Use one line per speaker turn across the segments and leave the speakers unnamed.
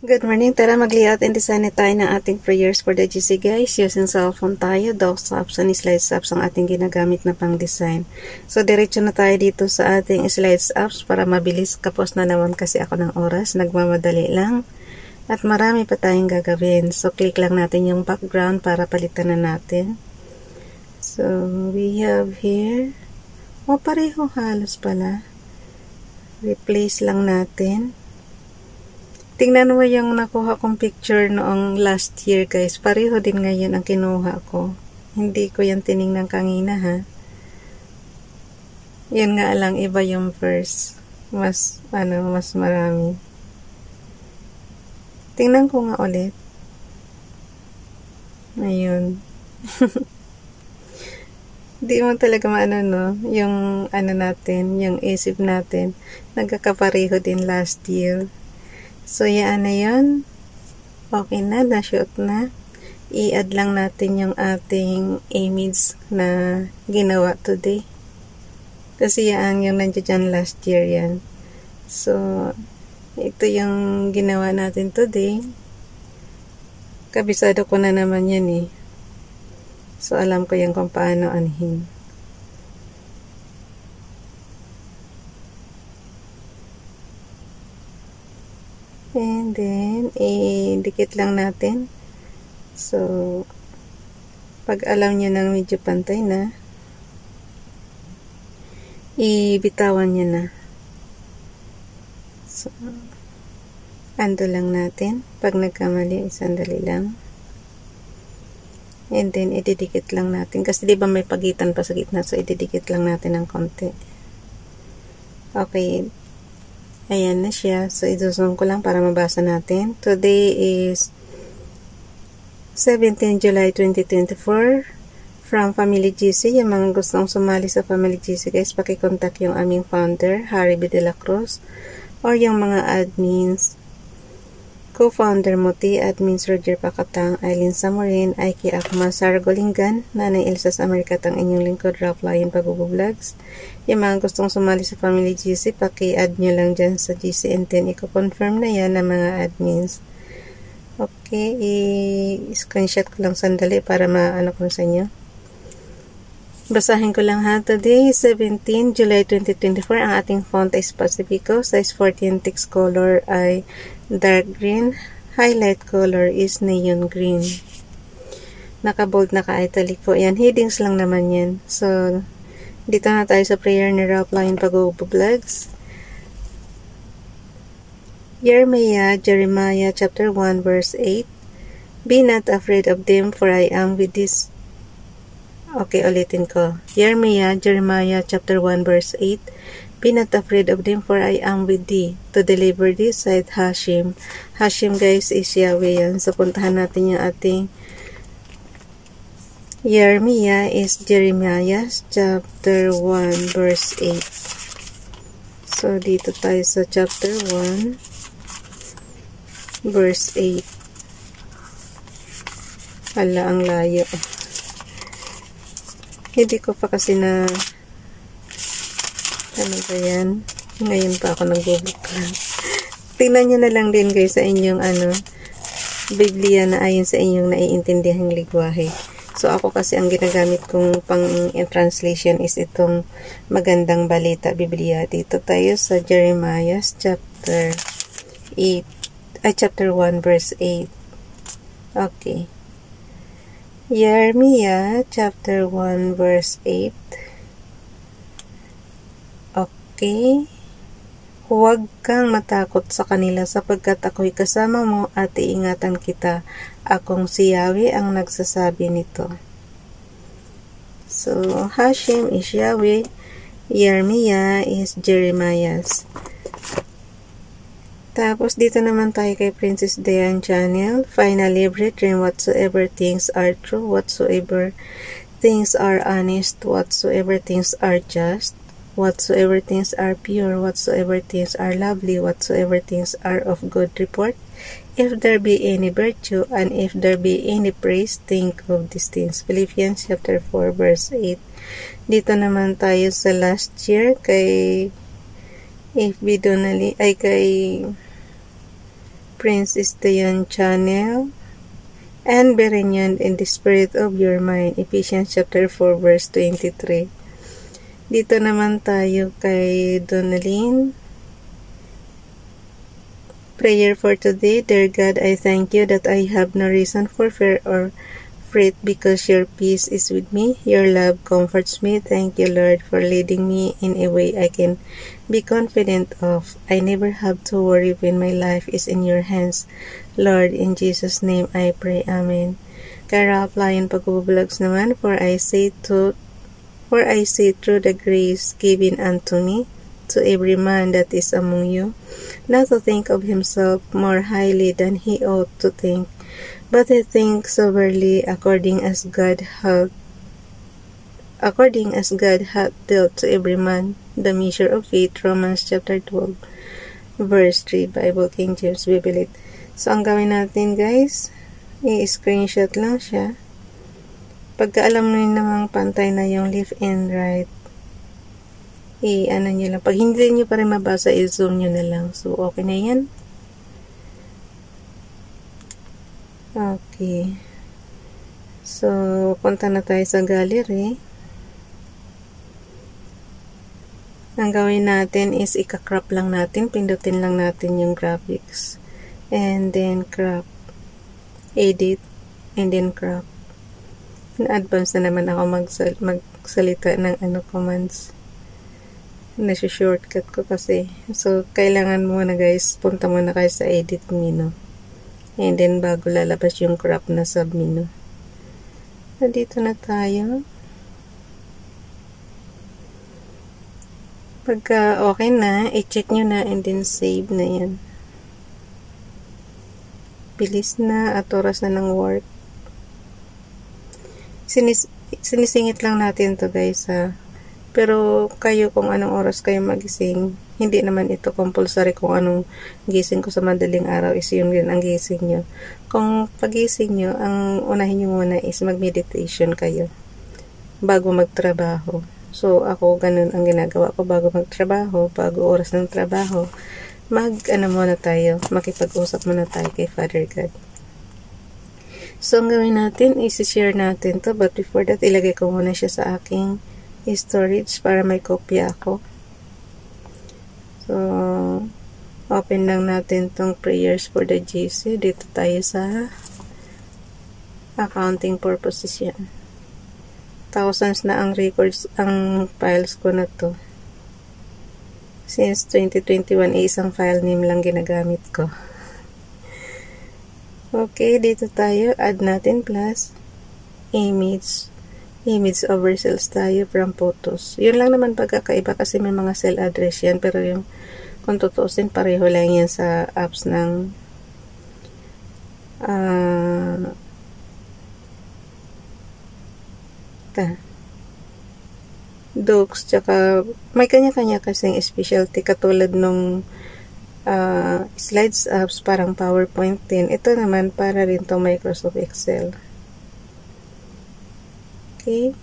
Good morning. Tara mag-layout and design tayo ng ating prayers for the GC guys. Using cellphone tayo, docs apps and slides apps ang ating ginagamit na pang design. So, diretso na tayo dito sa ating slides apps para mabilis. Kapos na naman kasi ako ng oras. Nagmamadali lang. At marami pa tayong gagawin. So, click lang natin yung background para palitan na natin. So, we have here. Pareho halos pala. Replace lang natin. Tingnan mo yung nakuha kong picture noong last year guys. Pareho din ngayon ang kinuha ko. Hindi ko yan tinignan kanina ha. Yan nga lang, iba yung verse. Mas marami. Tingnan ko nga ulit. Ayun. Di mo talaga no? Yung natin, yung isip natin. Nagkakapareho din last year. So, yan na yun. Okay na, na-shoot na. I-add lang natin yung ating image na ginawa today. Kasi yan, yung nandiyan last year yan. So, ito yung ginawa natin today. Kabisado ko na naman yan eh. So, alam ko yung kung paano anihin. And then, i-dikit lang natin. So, pag alam nyo nang medyo pantay na, ibitawan nyo na. So, undo lang natin. Pag nagkamali, sandali lang. And then, ididikit lang natin. Kasi diba may pagitan pa sa gitna, so ididikit lang natin ng konti. Okay. Ayan na siya. So, i-zoom ko lang para mabasa natin. Today is 17 July 2024 from Family GC. Yung mga gustong sumali sa Family GC guys, pakicontact yung aming founder, Harry B. De La Cruz, or yung mga admins, co-founder Muti, admins Roger Pacatang, Aileen Samorin, Aiki Akma, Sarah Golingan, Nanay Elsa sa Amerika, ang inyong lingkod, Ralph Lion, Pag-Vlogs. Yung mga gustong sumali sa Family GC, paki-add nyo lang dyan sa GC and then i-confirm na yan ng mga admins. Okay, i-screenshot ko lang sandali para maano ko sa inyo. Basahin ko lang ha. Today, 17 July 2024, ang ating font is Pacifico, size 14, text color ay dark green, highlight color is neon green. Naka-bold, naka-italic po. Yan, headings lang naman yan. So, dito na tayo sa prayer ni Ralph Lion Pag-Vlogs. Jeremiah chapter 1 verse 8. Be not afraid of them, for I am with this. Okay, ulitin ko. Jeremiah chapter 1 verse 8. Be not afraid of them, for I am with thee, to deliver thee, said Hashim. Hashim guys is Yahweh yan. So, puntahan natin yung ating Jeremiah is Jeremiah chapter 1 verse 8. So, dito tayo sa chapter 1 verse 8. Hala, ang layo. Hindi ko pa kasi na ano ba yan? Ngayon pa ako nagbubuklat. Tingnan nyo na lang din guys sa inyong Biblia na ayon sa inyong naiintindihang ligwahe. So ako kasi ang ginagamit kong pang-translation is itong Magandang Balita Biblia. Dito tayo sa Jeremiah chapter 8, chapter 1 verse 8. Okay. Jeremiah chapter 1 verse 8. Okay. Huwag kang matakot sa kanila sapagkat ako'y kasama mo at iingatan kita. Akong si Yahweh ang nagsasabi nito. So, Hashim is Yahweh. Jeremiah is Jeremiah. Tapos, dito naman tayo kay Princess Diane Channel. Finally, brethren, whatsoever things are true, whatsoever things are honest, whatsoever things are just, whatsoever things are pure, whatsoever things are lovely, whatsoever things are of good report, if there be any virtue, and if there be any praise, think of these things. Philippians chapter 4 verse 8. Dito naman tayo sa last year kay FB Donali, ay kay Prince Esteban Channel, and be renewed in the spirit of your mind. Ephesians chapter 4 verse 23. Dito naman tayo kay Donalyn. Prayer for today. Dear God, I thank you that I have no reason for fear or fret because your peace is with me. Your love comforts me. Thank you, Lord, for leading me in a way I can be confident of. I never have to worry when my life is in your hands. Lord, in Jesus' name I pray. Amen. Kaya applyin pagbubulags naman, for I say through the grace given unto me, to every man that is among you, not to think of himself more highly than he ought to think, but to think soberly according as God hath dealt to every man the measure of faith. Romans chapter 12 verse 3, Bible King James Bible. So ang gawin natin guys, i-screenshot lang siya. Pagka alam mo namang pantay na yung left and right, ano nyo lang. Pag hindi nyo pa rin mabasa, i-zoom nyo na lang. So, okay na yan. Okay. So, punta na tayo sa gallery. Ang gawin natin is ika-crop lang natin. Pindutin lang natin yung graphics. And then crop. Edit. And then crop. Na-advance na naman ako magsalita ng commands. Nasi-shortcut ko kasi. So, kailangan muna guys, punta muna kayo sa edit menu. And then, bago lalabas yung crop na sub menu. So, dito na tayo. Pagka okay na, i-check nyo na and then save na yan. Bilis na at oras na ng work. Sinisingit lang natin to guys ha. Pero kayo kung anong oras kayo magising, hindi naman ito compulsory kung anong gising ko sa madaling araw is yun din ang gising nyo. Kung pagising nyo, ang unahin nyo muna is mag-meditation kayo bago magtrabaho. So ako ganun ang ginagawa ko bago magtrabaho, bago oras ng trabaho, muna tayo, makipag-usap muna tayo kay Father God. So ang gawin natin is share natin to, but before that ilagay ko muna siya sa aking storage para may kopya ako. So, open lang natin tong prayers for the GC. Dito tayo sa accounting purposes yan. Thousands na ang records, ang files ko na to. Since 2021, isang file name lang ginagamit ko. Okay, dito tayo. Add natin plus image over cells tayo from photos. Yun lang naman pagkakaiba kasi may mga cell address yan, pero yung kung tutuusin pareho lang yan sa apps ng Docs, tsaka may kanya-kanya kasing specialty katulad nung slides apps parang PowerPoint din. Ito naman para rin to Microsoft Excel. Okay.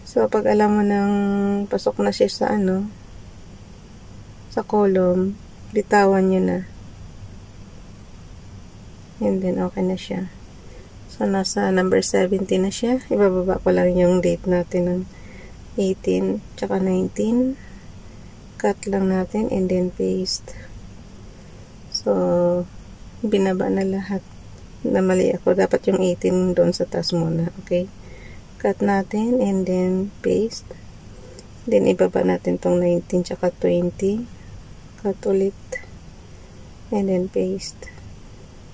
So, pag alam mo nang pasok na siya sa sa column, bitawan nyo na. And then, okay na siya. So, nasa number 70 na siya. Ibababa ko lang yung date natin ng 18 tsaka 19. Cut lang natin and then paste. So, binaba na lahat. Na mali ako. Dapat yung 18 doon sa taas muna. Okay? Cut natin and then paste. Then, ibaba natin tong 19 tsaka 20. Cut ulit. And then paste.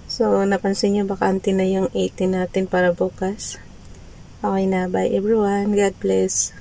So, napansin nyo bakante na yung 18 natin para bukas. Okay na. Bye everyone. God bless.